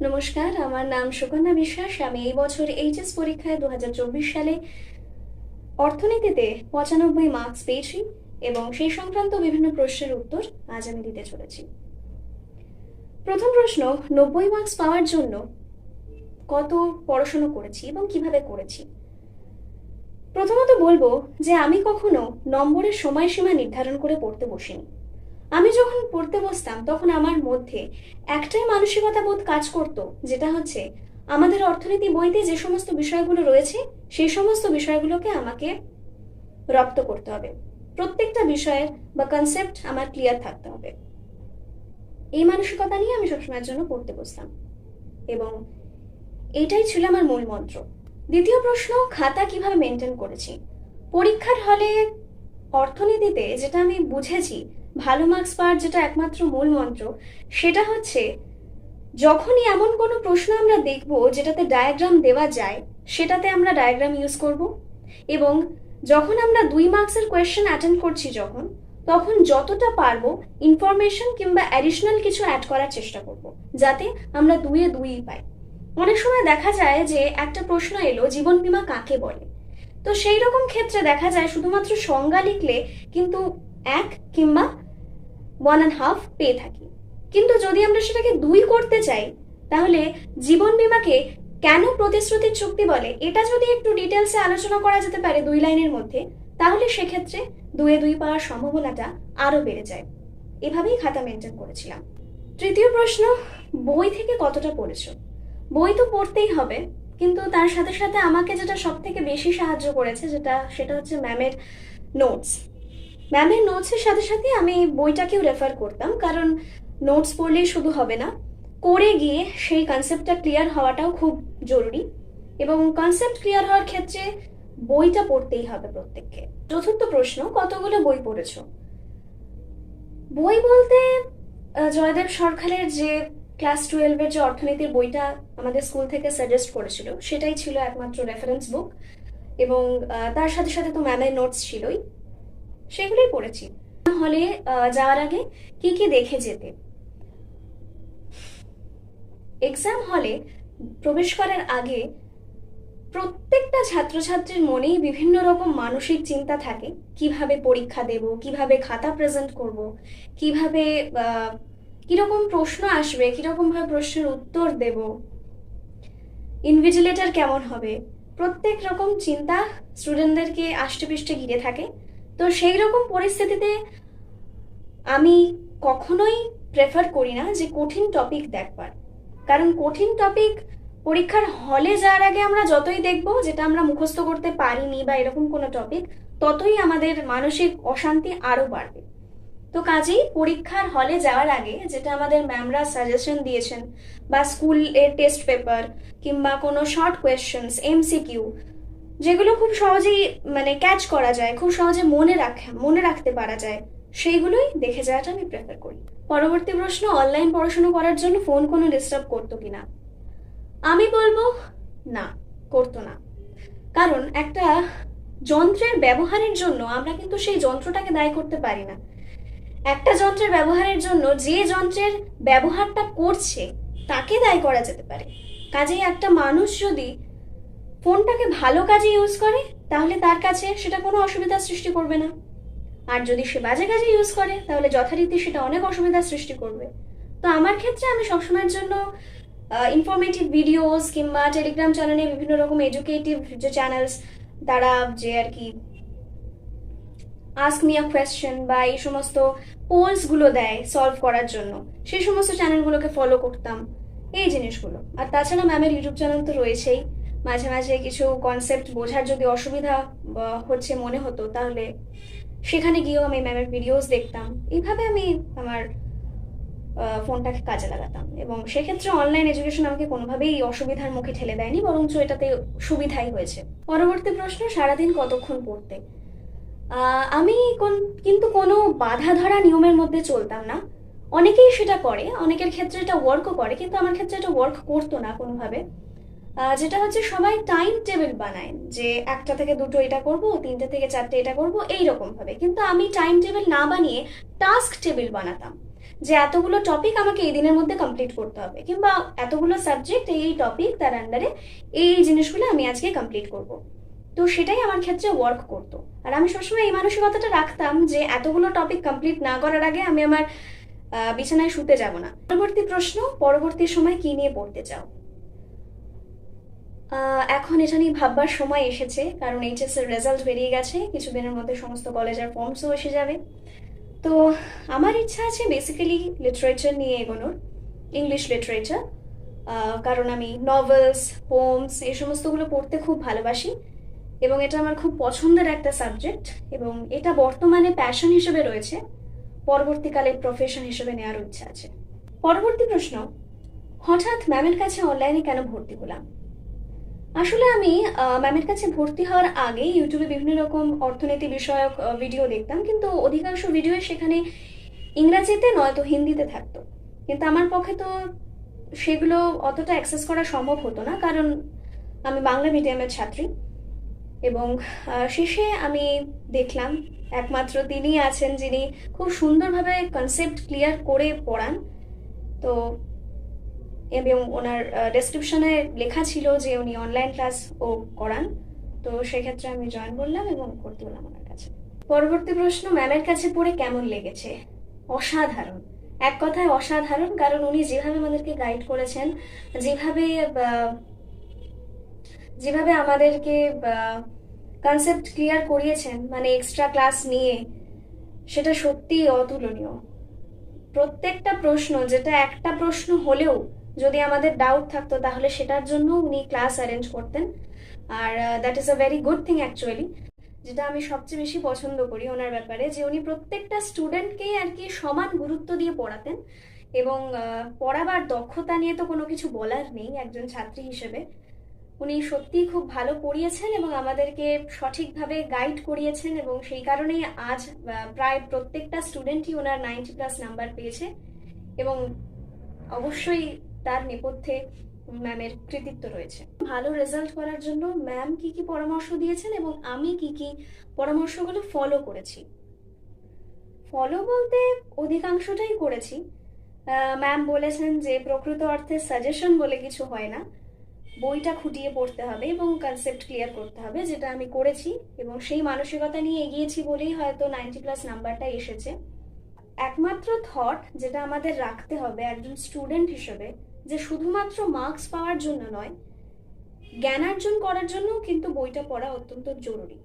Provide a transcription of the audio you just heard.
নমস্কার, আমার নাম সুকন্যা বিশ্বাস। আমি এই বছর এইচএস পরীক্ষায় 2024 সালে অর্থনীতিতে 95 মার্কস পেয়েছি এবং সেই সংক্রান্ত বিভিন্ন প্রশ্নের উত্তর আজ আমি দিতে চলেছি। প্রথম প্রশ্ন, 90 মার্কস পাওয়ার জন্য কত পড়াশোনা করেছি এবং কিভাবে করেছি। প্রথমত বলবো যে আমি কখনো নম্বরের সময়সীমা নির্ধারণ করে পড়তে বসিনি। আমি যখন পড়তে বসতাম তখন আমার মধ্যে একটাই মানসিকতা বোধ কাজ করত, যেটা হচ্ছে আমাদের অর্থনীতি বইতে যে সমস্ত বিষয়গুলো রয়েছে সেই সমস্ত বিষয়গুলোকে আমাকে রপ্ত করতে হবে। প্রত্যেকটা বিষয়ের বা কনসেপ্ট আমার ক্লিয়ার থাকতে হবে। এই মানসিকতা নিয়ে আমি সবসময়ের জন্য পড়তে বসতাম এবং এটাই ছিল আমার মূল মন্ত্র। দ্বিতীয় প্রশ্ন, খাতা কিভাবে মেনটেন করেছি। পরীক্ষার হলে অর্থনীতিতে যেটা আমি বুঝেছি, ভালো মার্কস পাওয়ার যেটা একমাত্র মূল মন্ত্র, সেটা হচ্ছে যখনই এমন কোনো প্রশ্ন আমরা দেখব যেটাতে ডায়াগ্রাম দেওয়া যায়, সেটাতে আমরা ডায়াগ্রাম ইউজ করব। এবং যখন আমরা 2 মার্কসের কোয়েশ্চেন অ্যাটেন্ড করছি তখন যতটা পারবো ইনফরমেশন কিংবা অ্যাডিশনাল কিছু অ্যাড করার চেষ্টা করব, যাতে আমরা 2-এ 2 পাই। অনেক সময় দেখা যায় যে একটা প্রশ্ন এলো, জীবন বীমা কাকে বলে, তো সেই রকম ক্ষেত্রে দেখা যায় শুধুমাত্র সংজ্ঞা লিখলে কিন্তু 1 কিংবা 1.5 পেয়ে থাকি। কিন্তু যদি আমরা সেটাকে 2 করতে চাই, তাহলে জীবন বীমাকে কেন প্রতিশ্রুতির চুক্তি বলে এটা যদি একটু ডিটেলসে আলোচনা করা যেতে পারে 2 লাইনের মধ্যে, তাহলে সেক্ষেত্রে 2-এ 2 পাওয়ার সম্ভাবনাটা আরো বেড়ে যায়। এভাবেই খাতা মেনটেন করেছিলাম। তৃতীয় প্রশ্ন, বই থেকে কতটা পড়েছো। বই তো পড়তেই হবে, কিন্তু তার সাথে সাথে আমাকে যেটা সব থেকে বেশি সাহায্য করেছে সেটা হচ্ছে ম্যামের নোটস। ম্যামের নোটসের সাথে সাথে আমি বইটাকেও রেফার করতাম, কারণ নোটস পড়লেই শুধু হবে না, করে গিয়ে সেই কনসেপ্টটা ক্লিয়ার হওয়াটাও খুব জরুরি এবং কনসেপ্ট ক্লিয়ার হওয়ার ক্ষেত্রে বইটা পড়তেই হবে প্রত্যেককে। চতুর্থ প্রশ্ন, কতগুলো বই পড়েছো। বই বলতে জয়দেব সরকারের যে ক্লাস 12-এর যে অর্থনীতির বইটা আমাদের স্কুল থেকে সাজেস্ট করেছিল, সেটাই ছিল একমাত্র রেফারেন্স বুক এবং তার সাথে সাথে তো ম্যামের নোটস ছিলই, সেগুলোই পড়েছি। হলে যাওয়ার আগে কি কি দেখে যেতে। এক্সাম হলে প্রবেশ করার আগে প্রত্যেকটা ছাত্রছাত্রীর মনেই বিভিন্ন রকম মানসিক চিন্তা থাকে, কিভাবে পরীক্ষা দেব, কিভাবে খাতা প্রেজেন্ট করব, কিভাবে কিরকম প্রশ্ন আসবে, কিরকম ভাবে প্রশ্নের উত্তর দেব, ইনভিজিলেটর কেমন হবে। প্রত্যেক রকম চিন্তা স্টুডেন্টদেরকে আষ্টেপৃষ্টে ঘিরে থাকে। তো সেই রকম পরিস্থিতিতে আমি কখনোই প্রেফার করি না যে কঠিন টপিক দেখবার, কারণ কঠিন টপিক পরীক্ষার হলে যাওয়ার আগে আমরা যতই দেখব যেটা আমরা মুখস্থ করতে পারিনি বা এরকম কোনো টপিক, ততই আমাদের মানসিক অশান্তি আরো বাড়বে। তো কাজেই পরীক্ষার হলে যাওয়ার আগে যেটা আমাদের ম্যামরা সাজেশন দিয়েছেন, বা স্কুলের টেস্ট পেপার কিংবা কোনো শর্ট কোয়েশ্চেন্স, এমসিকিউ, যেগুলো খুব সহজেই ক্যাচ করা যায়, খুব সহজে মনে রাখতে পারা যায়, সেইগুলোই দেখে যাওয়াটা আমি প্রেফার করি। পরবর্তী প্রশ্ন, অনলাইন পড়াশোনা করার জন্য ফোন কোনো ডিস্টার্ব করতো কিনা। আমি বলবো না, করতো না। কারণ একটা যন্ত্রের ব্যবহারের জন্য আমরা কিন্তু সেই যন্ত্রটাকে দায়ী করতে পারি না। একটা যন্ত্রের ব্যবহারের জন্য যে যন্ত্রের ব্যবহারটা করছে তাকে দায়ী করা যেতে পারে। কাজেই একটা মানুষ যদি ফোনটাকে ভালো কাজে ইউজ করে, তাহলে তার কাছে সেটা কোনো অসুবিধার সৃষ্টি করবে না। আর যদি সে বাজে কাজে ইউজ করে, তাহলে যথারীতি সেটা অনেক অসুবিধার সৃষ্টি করবে। তো আমার ক্ষেত্রে আমি সবসময়ের জন্য ইনফরমেটিভ ভিডিওস কিংবা টেলিগ্রাম চ্যানেলে বিভিন্ন রকম এডুকেটিভ যে চ্যানেলস, তারা যে আর কি আস্ক মি আ কোয়েশ্চেন বা এই সমস্ত পোলসগুলো দেয় সলভ করার জন্য, সেই সমস্ত চ্যানেলগুলোকে ফলো করতাম, এই জিনিসগুলো। আর তাছাড়া ম্যামের ইউটিউব চ্যানেল তো রয়েছেই। মাঝে মাঝে কিছু কনসেপ্ট বোঝার যদি অসুবিধা হচ্ছে মনে হতো, তাহলে সেখানে গিয়েও আমি ম্যামের ভিডিওস দেখতাম। এইভাবে আমি আমার ফোনটাকে কাজে লাগাতাম এবং সেক্ষেত্রে অনলাইন এডুকেশন আমাকে কোনোভাবেই অসুবিধার মুখে ঠেলে দেয়নি, বরঞ্চ এটাতে সুবিধাই হয়েছে। পরবর্তী প্রশ্ন, সারাদিন কতক্ষণ পড়তে। আমি কিন্তু কোনো বাধা ধরা নিয়মের মধ্যে চলতাম না। অনেকেই সেটা করে, অনেকের ক্ষেত্রে এটা ওয়ার্কও করে, কিন্তু আমার ক্ষেত্রে এটা ওয়ার্ক করতো না কোনোভাবে। যেটা হচ্ছে সবাই টাইম টেবিল বানায় যে 1টা থেকে 2টো এটা করব, 3টে থেকে 4টে এটা করব, এইরকম ভাবে। কিন্তু আমি টাইম টেবিল না বানিয়ে টাস্ক টেবিল বানাতাম, যে এতগুলো টপিক আমাকে এই দিনের মধ্যে কমপ্লিট করতে হবে, কিংবা এতগুলো সাবজেক্ট এই টপিক তার আন্ডারে এই জিনিসগুলো আমি আজকে কমপ্লিট করব। তো সেটাই আমার ক্ষেত্রে ওয়ার্ক করতো। আর আমি সবসময় এই মানসিকতাটা রাখতাম যে এতগুলো টপিক কমপ্লিট না করার আগে আমি আমার বিছানায় শুতে যাব না। পরবর্তী প্রশ্ন, পরবর্তী সময় কি নিয়ে পড়তে চাও? এখন এটা নিয়ে ভাববার সময় এসেছে, কারণ এইচএস এর রেজাল্ট বেরিয়ে গেছে, কিছুদিনের মধ্যে সমস্ত কলেজের ফর্মসও এসে যাবে। তো আমার ইচ্ছা আছে বেসিক্যালি লিটারেচার নিয়ে এগোনোর, ইংলিশ লিটারেচার, কারণ আমি নভেলস, পোমস এই সমস্তগুলো পড়তে খুব ভালোবাসি এবং এটা আমার খুব পছন্দের একটা সাবজেক্ট, এবং এটা বর্তমানে প্যাশন হিসেবে রয়েছে, পরবর্তীকালে প্রফেশন হিসেবে নেওয়ার ইচ্ছা আছে। পরবর্তী প্রশ্ন, হঠাৎ ম্যামের কাছে অনলাইনে কেন ভর্তি হলাম? আসলে আমি ম্যামের কাছে ভর্তি হওয়ার আগে ইউটিউবে বিভিন্ন রকম অর্থনীতি বিষয়ক ভিডিও দেখতাম, কিন্তু অধিকাংশ ভিডিও সেখানে ইংরাজিতে নয়তো হিন্দিতে থাকতো, কিন্তু আমার পক্ষে তো সেগুলো অতটা অ্যাক্সেস করা সম্ভব হতো না, কারণ আমি বাংলা মিডিয়ামের ছাত্রী। এবং শেষে আমি দেখলাম একমাত্র তিনিই আছেন যিনি খুব সুন্দরভাবে কনসেপ্ট ক্লিয়ার করে পড়ান। তো এবং ওনার ডেসক্রিপশনে লেখা ছিল যে উনি অনলাইন ক্লাসও করান। তো সেক্ষেত্রে আমি জয়েন করলাম এবং ভর্তি হলাম ওনার কাছে। পরবর্তী প্রশ্ন, ম্যামের কাছে পড়ে কেমন লেগেছে? অসাধারণ, এক কথায় অসাধারণ, কারণ উনি যেভাবে আমাদেরকে গাইড করেছেন, যেভাবে যেভাবে আমাদেরকে কনসেপ্ট ক্লিয়ার করিয়েছেন, মানে এক্সট্রা ক্লাস নিয়ে, সেটা সত্যিই অতুলনীয়। প্রত্যেকটা প্রশ্ন, যেটা একটা প্রশ্ন হলেও যদি আমাদের ডাউট থাকতো, তাহলে সেটার জন্য উনি ক্লাস অ্যারেঞ্জ করতেন। আর that is a very good thing actually, যেটা আমি সবচেয়ে বেশি পছন্দ করি ওনার ব্যাপারে, যে উনি প্রত্যেকটা স্টুডেন্টকেই আর কি সমান গুরুত্ব দিয়ে পড়াতেন। এবং পড়াবার দক্ষতা নিয়ে তো কোনো কিছু বলার নেই একজন ছাত্রী হিসেবে। উনি সত্যিই খুব ভালো পড়িয়েছেন এবং আমাদেরকে সঠিকভাবে গাইড করিয়েছেন, এবং সেই কারণেই আজ প্রায় প্রত্যেকটা স্টুডেন্টই ওনার 90+ নাম্বার পেয়েছে। এবং অবশ্যই তার নেপথ্যে ম্যামের কৃতিত্ব রয়েছে। ভালো রেজাল্ট করার জন্য ম্যাম কি কি পরামর্শ দিয়েছেন এবং আমি কি কি পরামর্শগুলো ফলো করেছি? ফলো বলতে অধিকাংশটাই করেছি। ম্যাম বলেছেন যে প্রকৃত অর্থে সাজেশন বলে কিছু হয় না, বইটা খুঁটিয়ে পড়তে হবে এবং কনসেপ্ট ক্লিয়ার করতে হবে, যেটা আমি করেছি এবং সেই মানসিকতা নিয়ে এগিয়েছি বলেই হয়তো 90+ নাম্বারটা এসেছে। একমাত্র থট যেটা আমাদের রাখতে হবে একজন স্টুডেন্ট হিসেবে, যে শুধুমাত্র মার্কস পাওয়ার জন্য নয়, জ্ঞানার্জন করার জন্য কিন্তু বইটা পড়া অত্যন্ত জরুরি।